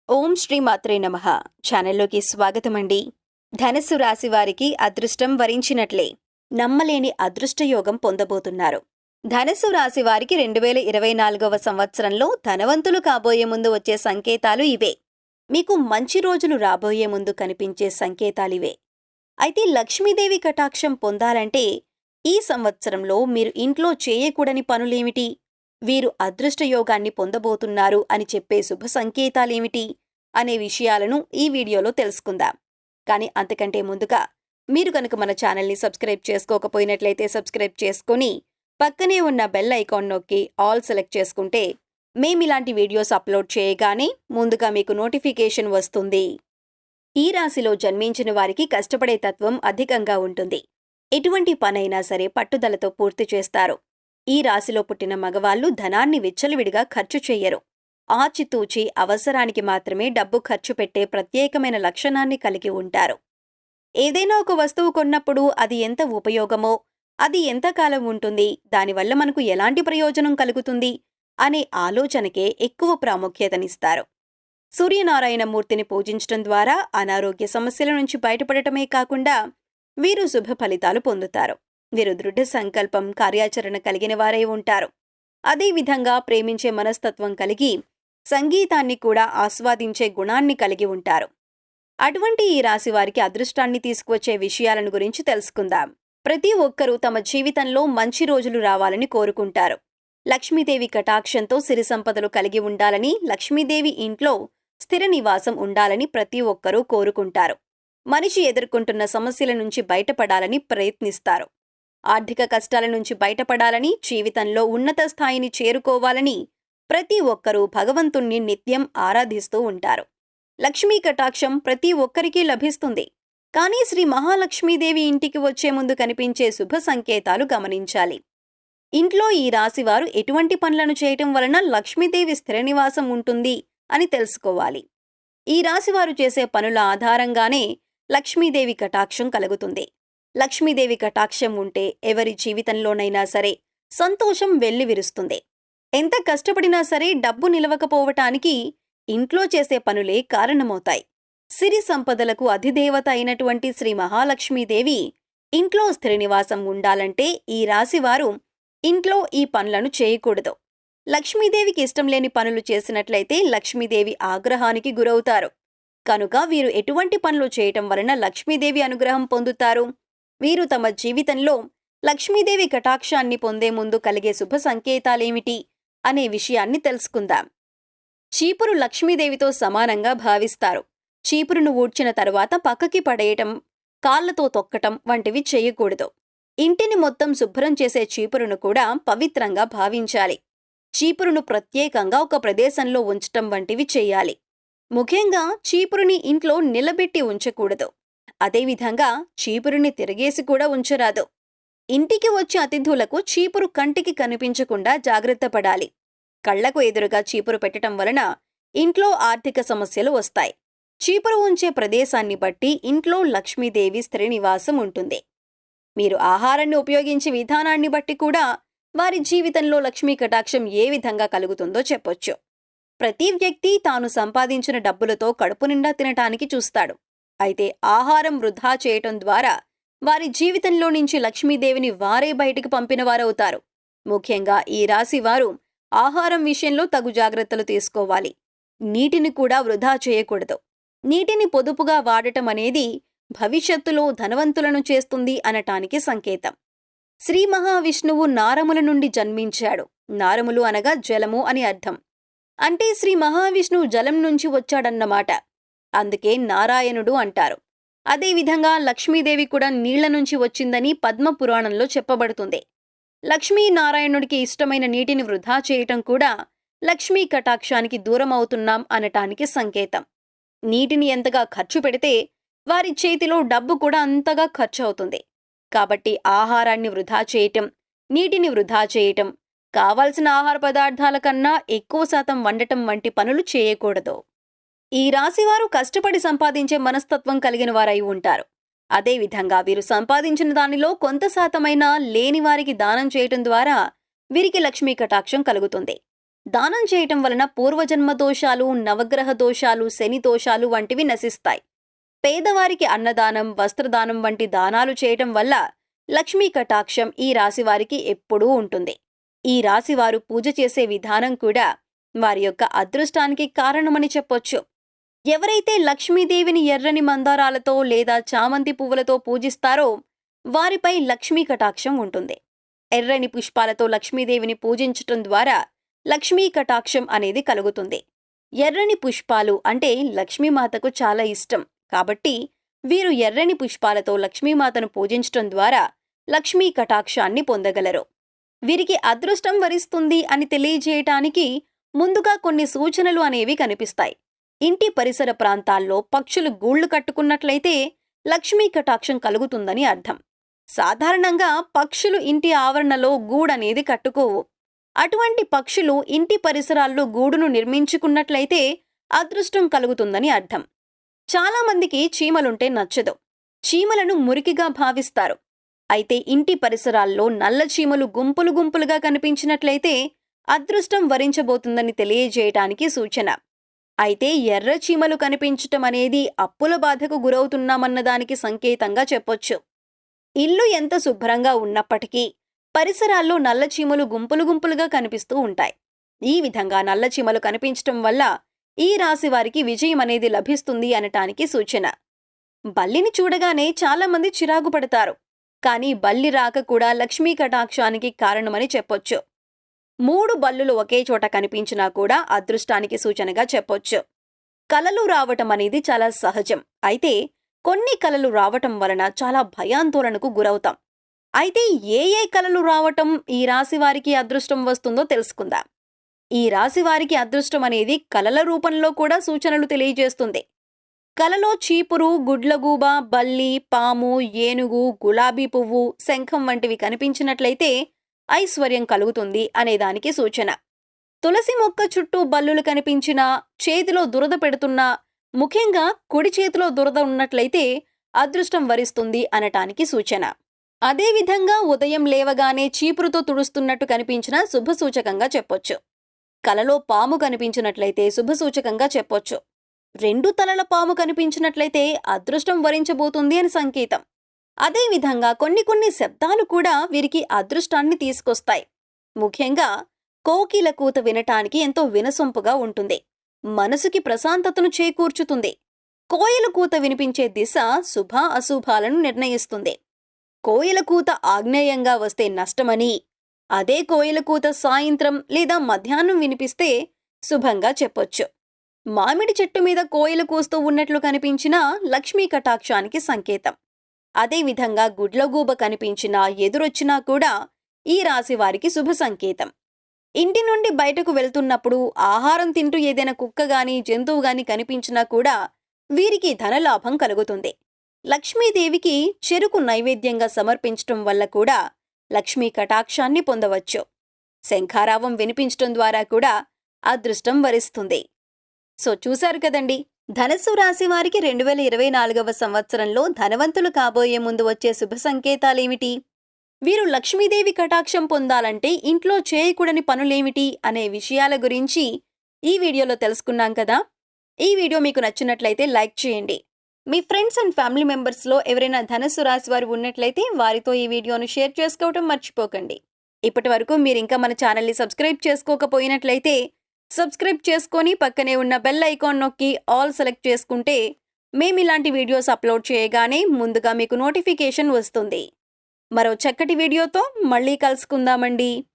ఓం శ్రీ మాత్రే నమః. ఛానల్లోకి స్వాగతమండి. ధనస్సు రాశి వారికి అదృష్టం వరించినట్లే నమ్మలేని అదృష్టయోగం పొందబోతున్నారు. ధనస్సు రాశి వారికి 2024వ సంవత్సరంలో ధనవంతులు కాబోయే ముందు వచ్చే సంకేతాలు ఇవే. మీకు మంచి రోజులు రాబోయే ముందు కనిపించే సంకేతాలివే. అయితే లక్ష్మీదేవి కటాక్షం పొందాలంటే ఈ సంవత్సరంలో మీరు ఇంట్లో చేయకూడని పనులేమిటి, వీరు అదృష్టయోగాన్ని పొందబోతున్నారు అని చెప్పే శుభ సంకేతాలేమిటి అనే విషయాలను ఈ వీడియోలో తెలుసుకుందాం. కానీ అంతకంటే ముందుగా మీరు కనుక మన ఛానల్ని సబ్స్క్రైబ్ చేసుకోకపోయినట్లయితే సబ్స్క్రైబ్ చేసుకొని పక్కనే ఉన్న బెల్ ఐకాన్ నొక్కి ఆల్ సెలెక్ట్ చేసుకుంటే మేమిలాంటి వీడియోస్ అప్లోడ్ చేయగానే ముందుగా మీకు నోటిఫికేషన్ వస్తుంది. ఈ రాశిలో జన్మించిన వారికి కష్టపడే తత్వం అధికంగా ఉంటుంది. ఎటువంటి పనైనా సరే పట్టుదలతో పూర్తి చేస్తారు. ఈ రాశిలో పుట్టిన మగవాళ్లు ధనాన్ని విచ్చలవిడిగా ఖర్చు చెయ్యరు. ఆచితూచి అవసరానికి మాత్రమే డబ్బు ఖర్చు పెట్టే ప్రత్యేకమైన లక్షణాన్ని కలిగి ఉంటారు. ఏదైనా ఒక వస్తువు కొన్నప్పుడు అది ఎంత ఉపయోగమో, అది ఎంతకాలం ఉంటుంది, దానివల్ల మనకు ఎలాంటి ప్రయోజనం కలుగుతుంది అనే ఆలోచనకే ఎక్కువ ప్రాముఖ్యతనిస్తారు. సూర్యనారాయణ మూర్తిని పూజించడం ద్వారా అనారోగ్య సమస్యల నుంచి బయటపడటమే కాకుండా వీరు శుభ ఫలితాలు పొందుతారు. వీరు దృఢ సంకల్పం, కార్యాచరణ కలిగిన వారై ఉంటారు. అదేవిధంగా ప్రేమించే మనస్తత్వం కలిగి సంగీతాన్ని కూడా ఆస్వాదించే గుణాన్ని కలిగి ఉంటారు. అటువంటి ఈ రాశి వారికి అదృష్టాన్ని తీసుకువచ్చే విషయాలను గురించి తెలుసుకుందాం. ప్రతి ఒక్కరూ తమ జీవితంలో మంచి రోజులు రావాలని కోరుకుంటారు. లక్ష్మీదేవి కటాక్షంతో సిరి సంపదలు కలిగి ఉండాలని, లక్ష్మీదేవి ఇంట్లో స్థిర నివాసం ఉండాలని ప్రతి ఒక్కరూ కోరుకుంటారు. మనిషి ఎదుర్కొంటున్న సమస్యల నుంచి బయటపడాలని ప్రయత్నిస్తారు. ఆర్థిక కష్టాల నుంచి బయటపడాలని, జీవితంలో ఉన్నత స్థాయిని చేరుకోవాలని ప్రతి ఒక్కరూ భగవంతుణ్ణి నిత్యం ఆరాధిస్తూ ఉంటారు. లక్ష్మీ కటాక్షం ప్రతి ఒక్కరికీ లభిస్తుంది. కానీ శ్రీ మహాలక్ష్మీదేవి ఇంటికి వచ్చే ముందు కనిపించే శుభ సంకేతాలు గమనించాలి. ఇంట్లో ఈ రాశివారు ఎటువంటి పనులను చేయటం వలన లక్ష్మీదేవి స్థిర నివాసం ఉంటుంది అని తెలుసుకోవాలి. ఈ రాశివారు చేసే పనుల ఆధారంగానే లక్ష్మీదేవి కటాక్షం కలుగుతుంది. లక్ష్మీదేవి కటాక్షం ఉంటే ఎవరి జీవితంలోనైనా సరే సంతోషం వెల్లివిరుస్తుంది. ఎంత కష్టపడినా సరే డబ్బు నిలవకపోవటానికి ఇంట్లో చేసే పనులే కారణమవుతాయి. సిరి సంపదలకు అధిదేవత అయినటువంటి శ్రీ మహాలక్ష్మీదేవి ఇంట్లో స్థిర నివాసం ఉండాలంటే ఈ రాశివారు ఇంట్లో ఈ పనులను చేయకూడదు. లక్ష్మీదేవికి ఇష్టం లేని పనులు చేసినట్లయితే లక్ష్మీదేవి ఆగ్రహానికి గురవుతారు. కనుక వీరు ఎటువంటి పనులు చేయటం వలన లక్ష్మీదేవి అనుగ్రహం పొందుతారు? వీరు తమ జీవితంలో లక్ష్మీదేవి కటాక్షాన్ని పొందే ముందు కలిగే శుభ సంకేతాలేమిటి అనే విషయాన్ని తెలుసుకుందాం. చీపురు లక్ష్మీదేవితో సమానంగా భావిస్తారు. చీపురును ఊడ్చిన తరువాత పక్కకి పడేయటం, కాళ్లతో తొక్కటం వంటివి చేయకూడదు. ఇంటిని మొత్తం శుభ్రం చేసే చీపురును కూడా పవిత్రంగా భావించాలి. చీపురును ప్రత్యేకంగా ఒక ప్రదేశంలో ఉంచటం వంటివి చేయాలి. ముఖ్యంగా చీపురుని ఇంట్లో నిలబెట్టి ఉంచకూడదు. అదేవిధంగా చీపురుని తిరగేసి కూడా ఉంచరాదు. ఇంటికి వచ్చే అతిథులకు చీపురు కంటికి కనిపించకుండా జాగ్రత్త పడాలి. కళ్లకు ఎదురుగా చీపురు పెట్టడం వలన ఇంట్లో ఆర్థిక సమస్యలు వస్తాయి. చీపురు ఉంచే ప్రదేశాన్ని బట్టి ఇంట్లో లక్ష్మీదేవి స్థిర నివాసం ఉంటుంది. మీరు ఆహారాన్ని ఉపయోగించే విధానాన్ని బట్టి కూడా వారి జీవితంలో లక్ష్మీ కటాక్షం ఏ విధంగా కలుగుతుందో చెప్పొచ్చు. ప్రతి వ్యక్తి తాను సంపాదించిన డబ్బులతో కడుపు నిండా తినటానికి చూస్తాడు. అయితే ఆహారం వృధా చేయటం ద్వారా వారి జీవితంలో నుంచి లక్ష్మీదేవిని వారే బయటికి పంపినవారవుతారు. ముఖ్యంగా ఈ రాశి వారు ఆహారం విషయంలో తగు జాగ్రత్తలు తీసుకోవాలి. నీటిని కూడా వృధా చేయకూడదు. నీటిని పొదుపుగా వాడటం అనేది భవిష్యత్తులో ధనవంతులను చేస్తుంది అనటానికి సంకేతం. శ్రీ మహావిష్ణువు నారముల నుండి జన్మించాడు. నారములు అనగా జలము అని అర్థం. అంటే శ్రీ మహావిష్ణువు జలం నుంచి వచ్చాడన్నమాట. అందుకే నారాయణుడు అంటారు. అదేవిధంగా లక్ష్మీదేవి కూడా నీళ్ల నుంచి వచ్చిందని పద్మపురాణంలో చెప్పబడుతుంది. లక్ష్మీనారాయణుడికి ఇష్టమైన నీటిని వృధా చేయటం కూడా లక్ష్మీ కటాక్షానికి దూరం అవుతున్నాం అనటానికి సంకేతం. నీటిని ఎంతగా ఖర్చు పెడితే వారి చేతిలో డబ్బు కూడా అంతగా ఖర్చు అవుతుంది. కాబట్టి ఆహారాన్ని వృధా చేయటం, నీటిని వృధా చేయటం, కావాల్సిన ఆహార పదార్థాల కన్నా ఎక్కువ శాతం వండటం వంటి పనులు చేయకూడదు. ఈ రాశివారు కష్టపడి సంపాదించే మనస్తత్వం కలిగిన వారై ఉంటారు. అదేవిధంగా వీరు సంపాదించిన దానిలో కొంత శాతమైనా లేని వారికి దానం చేయటం ద్వారా వీరికి లక్ష్మీ కటాక్షం కలుగుతుంది. దానం చేయటం వలన పూర్వజన్మ దోషాలు, నవగ్రహ దోషాలు, శని దోషాలు వంటివి నశిస్తాయి. పేదవారికి అన్నదానం, వస్త్రదానం వంటి దానాలు చేయటం వల్ల లక్ష్మీ కటాక్షం ఈ రాశివారికి ఎప్పుడూ ఉంటుంది. ఈ రాశివారు పూజ చేసే విధానం కూడా వారి యొక్క అదృష్టానికి కారణమని చెప్పొచ్చు. ఎవరైతే లక్ష్మీదేవిని ఎర్రని మందారాలతో లేదా చామంతి పువ్వులతో పూజిస్తారో వారిపై లక్ష్మీ కటాక్షం ఉంటుంది. ఎర్రని పుష్పాలతో లక్ష్మీదేవిని పూజించటం ద్వారా లక్ష్మీ కటాక్షం అనేది కలుగుతుంది. ఎర్రని పుష్పాలు అంటే లక్ష్మీమాతకు చాలా ఇష్టం కాబట్టి వీరు ఎర్రని పుష్పాలతో లక్ష్మీమాతను పూజించటం ద్వారా లక్ష్మీ కటాక్షాన్ని పొందగలరు. వీరికి అదృష్టం వరిస్తుంది అని తెలియజేయటానికి ముందుగా కొన్ని సూచనలు అనేవి కనిపిస్తాయి. ఇంటి పరిసర ప్రాంతాల్లో పక్షులు గూళ్లు కట్టుకున్నట్లయితే లక్ష్మీ కటాక్షం కలుగుతుందని అర్థం. సాధారణంగా పక్షులు ఇంటి ఆవరణలో గూడనేది కట్టుకోవు. అటువంటి పక్షులు ఇంటి పరిసరాల్లో గూడును నిర్మించుకున్నట్లయితే అదృష్టం కలుగుతుందని అర్థం. చాలామందికి చీమలుంటే నచ్చదు. చీమలను మురికిగా భావిస్తారు. అయితే ఇంటి పరిసరాల్లో నల్ల చీమలు గుంపులు గుంపులుగా కనిపించినట్లయితే అదృష్టం వరించబోతుందని తెలియజేయటానికి సూచన. అయితే ఎర్ర చీమలు కనిపించటం అనేది అప్పుల బాధకు గురవుతున్నామన్నదానికి సంకేతంగా చెప్పొచ్చు. ఇల్లు ఎంత శుభ్రంగా ఉన్నప్పటికీ పరిసరాల్లో నల్ల చీమలు గుంపులు గుంపులుగా కనిపిస్తూ ఉంటాయి. ఈ విధంగా నల్ల చీమలు కనిపించటం వల్ల ఈ రాశి వారికి విజయం అనేది లభిస్తుంది అనటానికి సూచన. బల్లిని చూడగానే చాలామంది చిరాకు పడతారు. కానీ బల్లి రాక కూడా లక్ష్మీ కటాక్షానికి కారణమని చెప్పొచ్చు. 3 బల్లులు ఒకే చోట కనిపించినా కూడా అదృష్టానికి సూచనగా చెప్పొచ్చు. కలలు రావటం అనేది చాలా సహజం. అయితే కొన్ని కలలు రావటం వలన చాలా భయాందోళనకు గురవుతాం. అయితే ఏ కలలు రావటం ఈ రాశి వారికి అదృష్టం వస్తుందో తెలుసుకుందాం. ఈ రాశి వారికి అదృష్టం అనేది కలల రూపంలో కూడా సూచనలు తెలియజేస్తుంది. కలలో చీపురు, గుడ్లగూబ, బల్లి, పాము, ఏనుగు, గులాబీ పువ్వు, శంఖం వంటివి కనిపించినట్లయితే ఐశ్వర్యం కలుగుతుంది అనేదానికి సూచన. తులసి మొక్క చుట్టూ బల్లులు కనిపించినా, చేతిలో దురద పెడుతున్నా, ముఖ్యంగా కుడి చేతిలో దురద ఉన్నట్లయితే అదృష్టం వరిస్తుంది అనటానికి సూచన. అదేవిధంగా ఉదయం లేవగానే చీపురుతో తుడుస్తున్నట్టు కనిపించినా శుభసూచకంగా చెప్పొచ్చు. కలలో పాము కనిపించినట్లయితే శుభసూచకంగా చెప్పొచ్చు. 2 తలల పాము కనిపించినట్లయితే అదృష్టం వరించబోతుంది అని సంకేతం. అదేవిధంగా కొన్ని శబ్దాలు కూడా వీరికి అదృష్టాన్ని తీసుకొస్తాయి. ముఖ్యంగా కోకిల కూత వినటానికి ఎంతో వినసొంపుగా ఉంటుంది. మనసుకి ప్రశాంతతను చేకూర్చుతుంది. కోయిల కూత వినిపించే దిశ శుభ అశుభాలను నిర్ణయిస్తుంది. కోయిల కూత ఆగ్నేయంగా వస్తే నష్టమని, అదే కోయిల కూత సాయంత్రం లేదా మధ్యాహ్నం వినిపిస్తే శుభంగా చెప్పొచ్చు. మామిడి చెట్టు మీద కోయిల కూస్తూ ఉన్నట్లు కనిపించినా లక్ష్మీ కటాక్షానికి సంకేతం. అదేవిధంగా గుడ్లగూబ కనిపించినా, ఎదురొచ్చినా కూడా ఈ రాశి వారికి శుభ సంకేతం. ఇంటి నుండి బయటకు వెళ్తున్నప్పుడు ఆహారం తింటూ ఏదైనా కుక్క గాని, జంతువు గాని కనిపించినా కూడా వీరికి ధనలాభం కలుగుతుంది. లక్ష్మీదేవికి చెరుకు నైవేద్యంగా సమర్పించటం వల్ల కూడా లక్ష్మీ కటాక్షాన్ని పొందవచ్చు. శంఖారావం వినిపించటం ద్వారా కూడా అదృష్టం వరిస్తుంది. సో చూశారు కదండి, ధనస్సు రాశి వారికి 2024వ సంవత్సరంలో ధనవంతులు కాబోయే ముందు వచ్చే శుభ సంకేతాలేమిటి? వీరు లక్ష్మీదేవి కటాక్షం పొందాలంటే ఇంట్లో చేయకూడని పనులేమిటి అనే విషయాల గురించి ఈ వీడియోలో తెలుసుకున్నాం కదా. ఈ వీడియో మీకు నచ్చినట్లయితే లైక్ చేయండి. మీ ఫ్రెండ్స్ అండ్ ఫ్యామిలీ మెంబర్స్లో ఎవరైనా ధనస్సు రాశి వారు ఉన్నట్లయితే వారితో ఈ వీడియోను షేర్ చేసుకోవడం మర్చిపోకండి. ఇప్పటి వరకు మీరు ఇంకా మన ఛానల్ని సబ్స్క్రైబ్ చేసుకోకపోయినట్లయితే సబ్స్క్రైబ్ చేసుకొని పక్కనే ఉన్న బెల్ ఐకాన్ నొక్కి ఆల్ సెలెక్ట్ చేసుకుంటే మేము ఇలాంటి వీడియోస్ అప్లోడ్ చేయగానే ముందుగా మీకు నోటిఫికేషన్ వస్తుంది. మరో చక్కటి వీడియోతో మళ్ళీ కలుసుకుందామండి.